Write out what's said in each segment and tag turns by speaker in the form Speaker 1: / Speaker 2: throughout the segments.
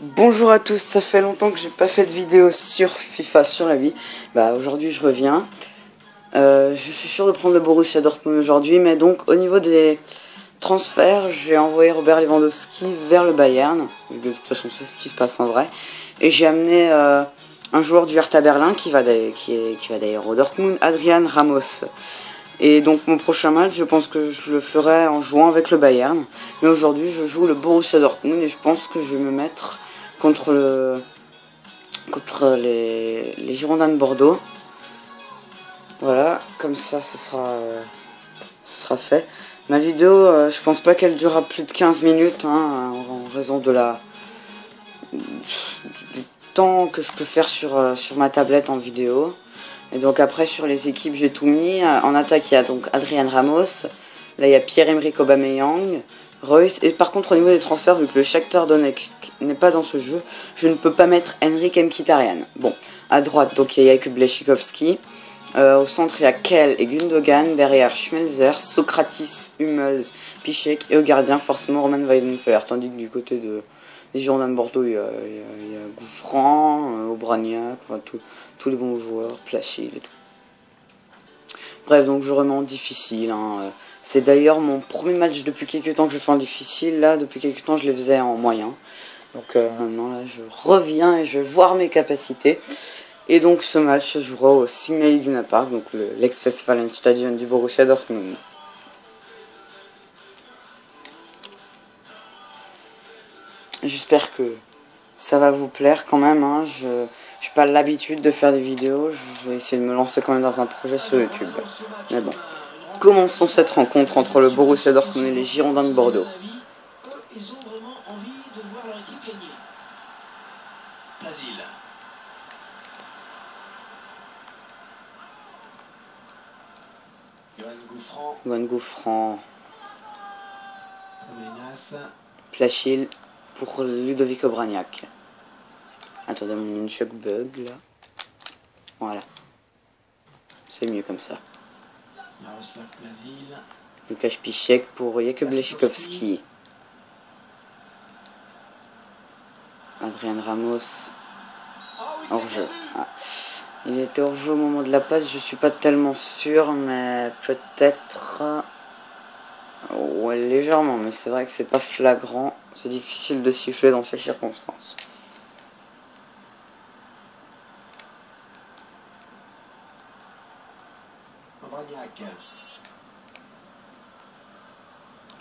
Speaker 1: Bonjour à tous, ça fait longtemps que j'ai pas fait de vidéo sur FIFA, sur la vie. Bah aujourd'hui je reviens. Je suis sûr de prendre le Borussia Dortmund aujourd'hui, mais donc au niveau des transferts, j'ai envoyé Robert Lewandowski vers le Bayern. De toute façon c'est ce qui se passe en vrai. Et j'ai amené un joueur du Hertha Berlin qui va d'ailleurs au Dortmund, Adrian Ramos. Et donc mon prochain match, je pense que je le ferai en jouant avec le Bayern. Mais aujourd'hui je joue le Borussia Dortmund et je pense que je vais me mettre contre les Girondins de Bordeaux. Voilà, comme ça ce sera fait. Ma vidéo, je pense pas qu'elle durera plus de 15 minutes, hein, en raison de du temps que je peux faire sur ma tablette en vidéo. Et donc après sur les équipes j'ai tout mis. En attaque il y a donc Adrian Ramos. Là il y a Pierre-Emerick Aubameyang, Reus. Et par contre au niveau des transferts, vu que le Shakhtar Donetsk n'est pas dans ce jeu, je ne peux pas mettre Henrik Mkhitaryan. Bon, à droite donc il y a Jakub Błaszczykowski. Au centre il y a Kell et Gundogan. Derrière Schmelzer, Sokratis, Hummels, Piszczek. Et au gardien forcément Roman Weidenfeller. Tandis que du côté des Girondins de Bordeaux il y a Gouffran, Obraniak, enfin, tous les bons joueurs, Plachil et tout. Bref, donc je remets en difficile. Hein. C'est d'ailleurs mon premier match depuis quelques temps que je fais en difficile. Là, depuis quelques temps, je les faisais en moyen. Donc maintenant, là, je reviens et je vais voir mes capacités. Et donc ce match se jouera au Signal Iduna Park, donc l'Ex-Westfalenstadion du Borussia Dortmund. J'espère que ça va vous plaire quand même. Hein. Je n'ai pas l'habitude de faire des vidéos. Je vais essayer de me lancer quand même dans un projet sur YouTube. Mais bon, commençons cette rencontre entre le Borussia Dortmund et les Girondins de Bordeaux. Johan Gouffran. Plachil pour Ludovic Obraniak. Attendez, on a une shock bug là. Voilà. C'est mieux comme ça. Łukasz Piszczek pour Jakub Błaszczykowski. Adrian Ramos. Hors-jeu. Ah. Il était hors-jeu au moment de la passe, je suis pas tellement sûr, mais peut-être... Ouais, légèrement, mais c'est vrai que c'est pas flagrant. C'est difficile de siffler dans ces circonstances.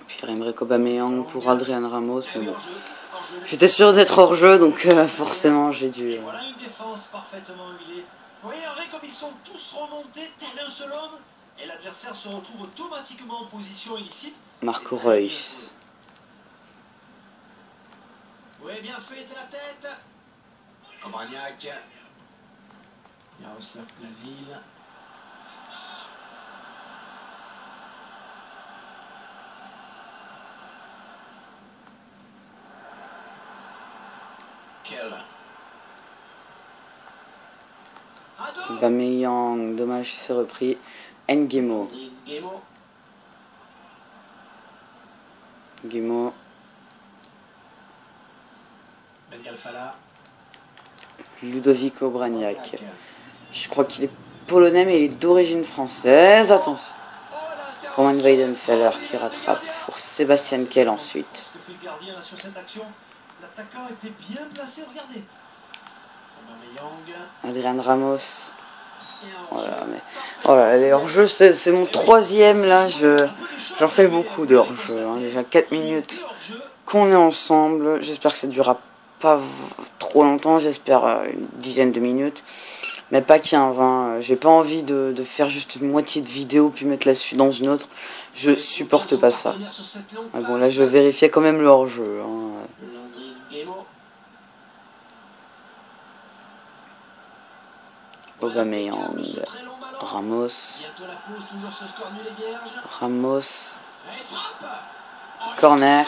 Speaker 1: Pierre-Emerick Aubameyang pour Adrian Ramos, mais bon. J'étais sûr d'être hors jeu, donc forcément j'ai dû...
Speaker 2: Voilà une défense parfaitement huilée. Vous voyez, en vrai, comme ils sont tous remontés, tel un seul homme, et l'adversaire se retrouve automatiquement en position illicite.
Speaker 1: Marco Reus.
Speaker 2: Oui, bien fait de la tête. Obraniak. Jaroslav Plazil.
Speaker 1: Aubameyang, dommage, c'est repris. Nguemo. Nguemo. Ludovic Obraniak. Je crois qu'il est polonais, mais il est d'origine française. Attention. Roman Weidenfeller qui rattrape pour Sébastien Kell ensuite.
Speaker 2: L'attaquant était bien placé, regardez.
Speaker 1: Adrian Ramos. Voilà, mais... Oh là, les hors-jeux, c'est mon troisième là. J'en fais beaucoup de hors-jeux. Hein. Déjà 4 minutes qu'on est ensemble. J'espère que ça ne durera pas trop longtemps. J'espère une dizaine de minutes. Mais pas 15. Hein. J'ai pas envie de faire juste une moitié de vidéo puis mettre la suite dans une autre. Je supporte pas ça. Ah bon, là je vérifiais quand même le hors-jeu. Hein. Aubameyang, Ramos, corner,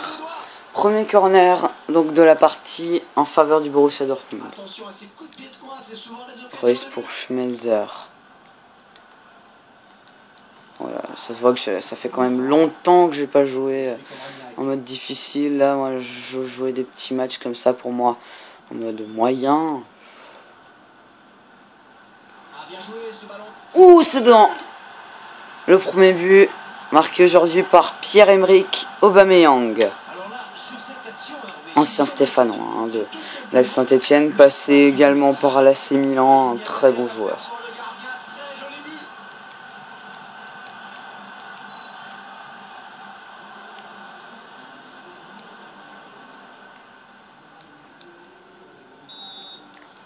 Speaker 1: premier corner donc de la partie en faveur du Borussia Dortmund. Reus pour Schmelzer, Voilà, ça se voit que ça fait quand même longtemps que j'ai pas joué en mode difficile. Là, moi, je jouais des petits matchs comme ça pour moi, en mode moyen. Ouh, c'est dedans. Le premier but marqué aujourd'hui par Pierre-Emerick Aubameyang, ancien stéphanois hein, de la Saint-Etienne, passé également par l'AC Milan, un très bon joueur.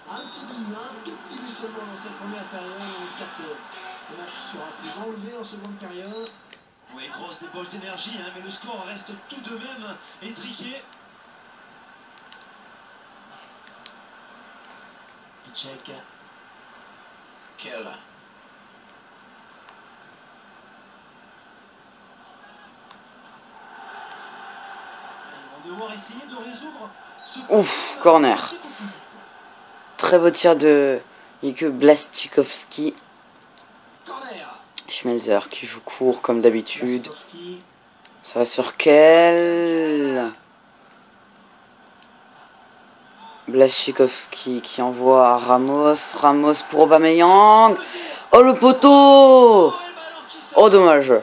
Speaker 2: Un tout petit but seulement dans cette première période. On espère que le match sera plus enlevé en seconde période. Oui, grosse débauche d'énergie, hein, mais le score reste tout de même étriqué. Check. Keller. Ils vont devoir essayer de résoudre ce...
Speaker 1: Ouf, corner. Très beau tir de Ike Blaszczykowski. Schmelzer qui joue court comme d'habitude. Ça va sur quel Blaszczykowski qui envoie à Ramos. Ramos pour Aubameyang. Oh le poteau. Oh dommage.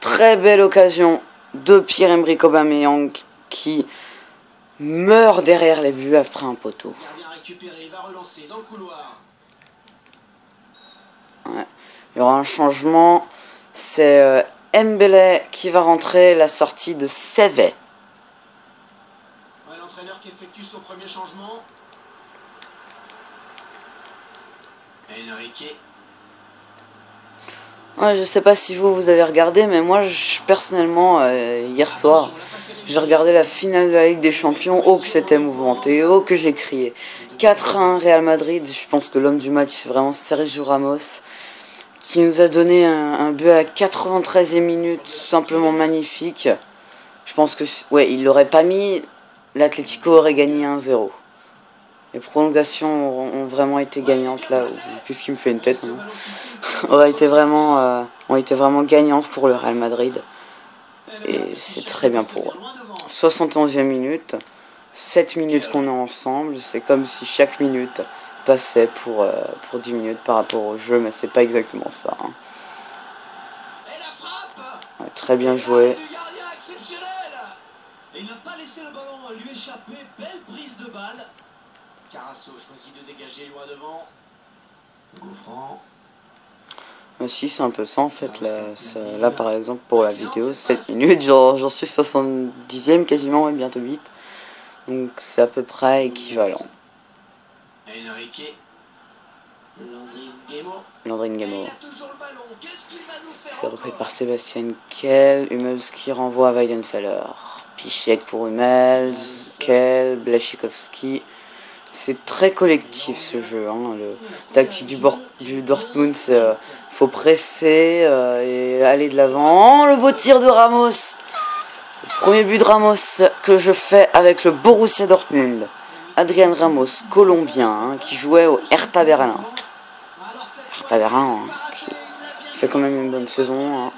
Speaker 1: Très belle occasion de Pierre-Emerick Aubameyang qui meurt derrière les buts après un poteau. Ouais. Il y aura un changement. C'est Mbele qui va rentrer, la sortie de Sèvres.
Speaker 2: Ouais, l'entraîneur qui effectue son premier changement. Enrique.
Speaker 1: Ouais, je sais pas si vous avez regardé, mais moi personnellement hier soir j'ai regardé la finale de la Ligue des Champions. Oh que c'était mouvementé, oh que j'ai crié. 4-1 Real Madrid. Je pense que l'homme du match c'est vraiment Sergio Ramos qui nous a donné un but à la 93e minute, simplement magnifique. Je pense que ouais, il l'aurait pas mis, l'Atlético aurait gagné 1-0. Les prolongations ont vraiment été gagnantes là, puisqu'il me fait une tête, hein. ont été vraiment gagnantes pour le Real Madrid. Et c'est très bien pour eux. 71e minute, 7 minutes qu'on est ensemble, c'est comme si chaque minute passait pour 10 minutes par rapport au jeu, mais c'est pas exactement ça. Hein. Ouais, très bien joué.
Speaker 2: Il n'a pas laissé le ballon lui échapper, belle prise de balle. Carasso choisit de dégager loin devant. Gouffran.
Speaker 1: Si c'est un peu ça en fait, là par exemple pour la vidéo, 7 minutes, j'en suis 70e quasiment, et bientôt 8. Donc c'est à peu près équivalent.
Speaker 2: Enrique.
Speaker 1: Landrin Gamo. C'est repris par Sébastien Kell. Hummels qui renvoie à Weidenfeller. Piszczek pour Hummels. Kell, Blaszczykowski. C'est très collectif ce jeu. Hein. Le tactique du Dortmund, c'est faut presser et aller de l'avant. Le beau tir de Ramos. Le premier but de Ramos que je fais avec le Borussia Dortmund. Adrien Ramos, colombien, hein, qui jouait au Hertha Berlin. Hertha Berlin, hein, qui fait quand même une bonne saison. Hein.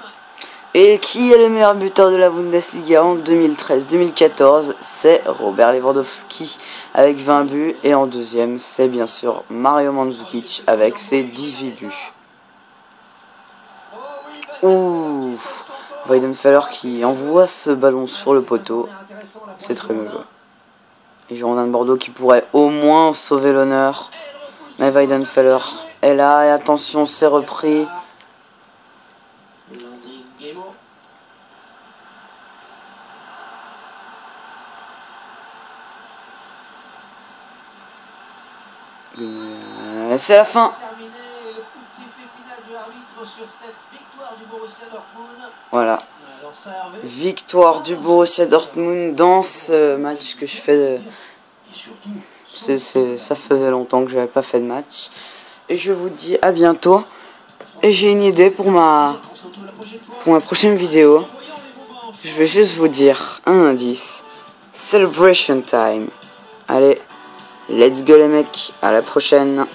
Speaker 1: Et qui est le meilleur buteur de la Bundesliga en 2013-2014? C'est Robert Lewandowski avec 20 buts. Et en deuxième, c'est bien sûr Mario Mandzukic avec ses 18 buts. Ouh, Weidenfeller qui envoie ce ballon sur le poteau. C'est très bien joué. Et Girondins de Bordeaux qui pourrait au moins sauver l'honneur. Mais Weidenfeller est là et attention, c'est repris. C'est la fin. Voilà. Victoire du Borussia Dortmund dans ce match que je fais. Ça faisait longtemps que j'avais pas fait de match. Et je vous dis à bientôt. Et j'ai une idée pour ma prochaine vidéo. Je vais juste vous dire un indice. Celebration time. Allez, let's go les mecs. À la prochaine.